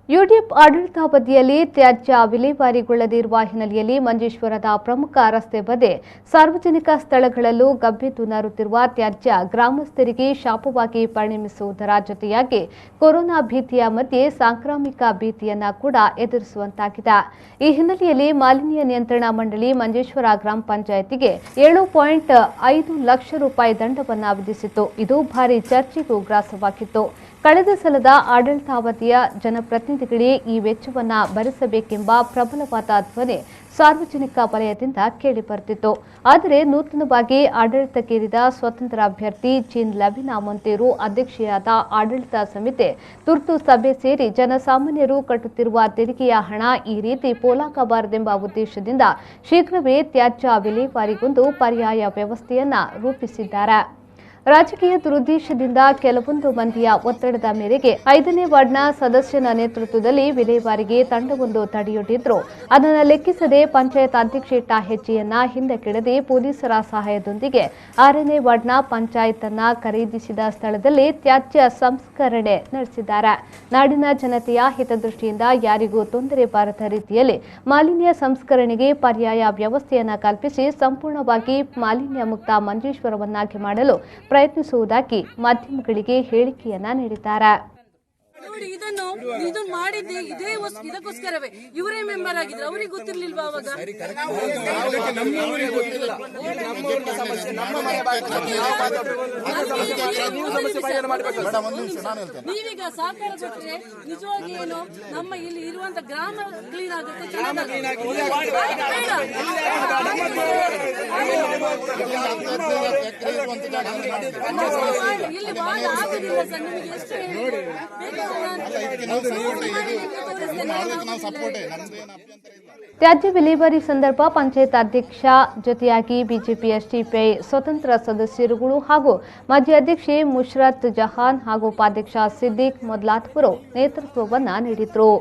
UDF ಆಡಳಿತಾವಧಿಯಲ್ಲಿ ತ್ಯಾಜ್ಯ ವಿಲೇವಾರಿಗೊಳ್ಳದಿರುವ ಹಿನ್ನೆಲೆಯಲ್ಲಿ ಮಂಜೇಶ್ವರದ ಪ್ರಮುಖ ರಸ್ತೆ ಬದಿ ಸಾರ್ವಜನಿಕ ಸ್ಥಳಗಳಲ್ಲೂ ಗಬ್ಬೆದ್ದು ನಾರುತ್ತಿರುವ ತ್ಯಾಜ್ಯ ಗ್ರಾಮಸ್ಥರಿಗೆ ಶಾಪವಾಗಿ ಪರಿಣಮಿಸುವುದರ ಜೊತೆಯಾಗಿ ಕೊರೋನಾ ಭೀತಿಯ ಮಧ್ಯೆ ಸಾಂಕ್ರಾಮಿಕ ಭೀತಿಯನ್ನ ಕೂಡ ಎದುರಿಸುವಂತಾಗಿದೆ. ಈ ಹಿನ್ನೆಲೆಯಲ್ಲಿ ಮಾಲಿನ್ಯ ನಿಯಂತ್ರಣ ಮಂಡಳಿ ಮಂಜೇಶ್ವರ ಗ್ರಾಮ ಪಂಚಾಯಿತಿಗೆ 7.5 ಲಕ್ಷ ರೂಪಾಯಿ ದಂಡವನ್ನ ವಿಧಿಸಿತ್ತು. ಇದು ಭಾರಿ ಚರ್ಚೆಗೂ ಗ್ರಾಸವಾಗಿತ್ತು. ಕಳೆದ ಸಲದ ಆಡಳಿತಾವಧಿಯ ಜನಪ್ರತಿನಿಧಿಗಳೇ ಈ ವೆಚ್ಚವನ್ನ ಭರಿಸಬೇಕೆಂಬ ಪ್ರಬಲವಾದ ಧ್ವನಿ ಸಾರ್ವಜನಿಕ ವಲಯದಿಂದ ಕೇಳಿಬರುತ್ತಿತ್ತು. ಆದರೆ ನೂತನವಾಗಿ ಆಡಳಿತಕ್ಕೇರಿದ ಸ್ವತಂತ್ರ ಅಭ್ಯರ್ಥಿ ಜೀನ್ ಲವಿನಾ ಮೊಂತೇರು ಅಧ್ಯಕ್ಷೆಯಾದ ಆಡಳಿತ ಸಮಿತಿ ತುರ್ತು ಸಭೆ ಸೇರಿ ಜನಸಾಮಾನ್ಯರು ಕಟ್ಟುತ್ತಿರುವ ತೆರಿಗೆಯ ಹಣ ಈ ರೀತಿ ಪೋಲಾಗಬಾರದೆಂಬ ಉದ್ದೇಶದಿಂದ ಶೀಘ್ರವೇ ತ್ಯಾಜ್ಯ ವಿಲೇವಾರಿಗೊಂದು ಪರ್ಯಾಯ ವ್ಯವಸ್ಥೆಯನ್ನ ರೂಪಿಸಿದ್ದಾರೆ. ರಾಜಕೀಯ ದುರುದ್ದೇಶದಿಂದ ಕೆಲವೊಂದು ಮಂದಿಯ ಒತ್ತಡದ ಮೇರೆಗೆ 5ನೇ ವಾರ್ಡ್ನ ಸದಸ್ಯನ ನೇತೃತ್ವದಲ್ಲಿ ವಿಲೇವಾರಿಗೆ ತಂಡವೊಂದು ತಡೆಯೊಡ್ಡಿದ್ರು. ಅದನ್ನು ಲೆಕ್ಕಿಸದೆ ಪಂಚಾಯತ್ ಅಧ್ಯಕ್ಷೆ ಹೆಜ್ಜೆಯನ್ನ ಹಿಂದಕ್ಕೆಡದೆ ಪೊಲೀಸರ ಸಹಾಯದೊಂದಿಗೆ 6ನೇ ವಾರ್ಡ್ನ ಪಂಚಾಯತ್ ಅನ್ನ ಖರೀದಿಸಿದ ಸ್ಥಳದಲ್ಲಿ ತ್ಯಾಜ್ಯ ಸಂಸ್ಕರಣೆ ನಡೆಸಿದ್ದಾರೆ. ನಾಡಿನ ಜನತೆಯ ಹಿತದೃಷ್ಟಿಯಿಂದ ಯಾರಿಗೂ ತೊಂದರೆ ಬಾರದ ರೀತಿಯಲ್ಲಿ ಮಾಲಿನ್ಯ ಸಂಸ್ಕರಣೆಗೆ ಪರ್ಯಾಯ ವ್ಯವಸ್ಥೆಯನ್ನ ಕಲ್ಪಿಸಿ ಸಂಪೂರ್ಣವಾಗಿ ಮಾಲಿನ್ಯ ಮುಕ್ತ ಮಂಜೇಶ್ವರವನ್ನಾಗಿ ಮಾಡಲು ಪ್ರಯತ್ನಿಸುವುದಾಗಿ ಮಾಧ್ಯಮಗಳಿಗೆ ಹೇಳಿಕೆಯನ್ನ ನೀಡಿದ್ದಾರೆ. ನೋಡಿ ಇದನ್ನು ಮಾಡಿದ್ದೆ ಇದಕ್ಕೋಸ್ಕರವೇ ಇವರೇ ಮೆಂಬರ್ ಆಗಿದ್ರು. ಅವರಿಗೆ ಗೊತ್ತಿರ್ಲಿಲ್ವಾ ಅವಾಗ? ನೀವೀಗ ಸಹಕಾರ ಕೊಟ್ಟರೆ ನಿಜವಾಗಿ ಏನು ನಮ್ಮ ಇಲ್ಲಿ ಇರುವಂತ ಗ್ರಾಮ ಕ್ಲೀನ್ ಆಗುತ್ತೆ. ಇಲ್ಲಿ ವಾದ ಆಗುದಿಲ್ಲ ಸರ್. ನಿಮಗೆ ಎಷ್ಟು ತ್ಯಾಜ್ಯ ವಿಲೇವಾರಿ ಸಂದರ್ಭ ಪಂಚಾಯತ್ ಅಧ್ಯಕ್ಷ ಜೊತೆಯಾಗಿ ಬಿಜೆಪಿ ಎಸ್ಡಿಪಿಐ ಸ್ವತಂತ್ರ ಸದಸ್ಯರುಗಳು ಹಾಗೂ ಮಾಜಿ ಅಧ್ಯಕ್ಷೆ ಮುಷ್ರತ್ ಜಹಾನ್ ಹಾಗೂ ಉಪಾಧ್ಯಕ್ಷ ಸಿದ್ದಿಕ್ ಮೊದಲಾದವರು ನೇತೃತ್ವವನ್ನ ನೀಡಿದರು.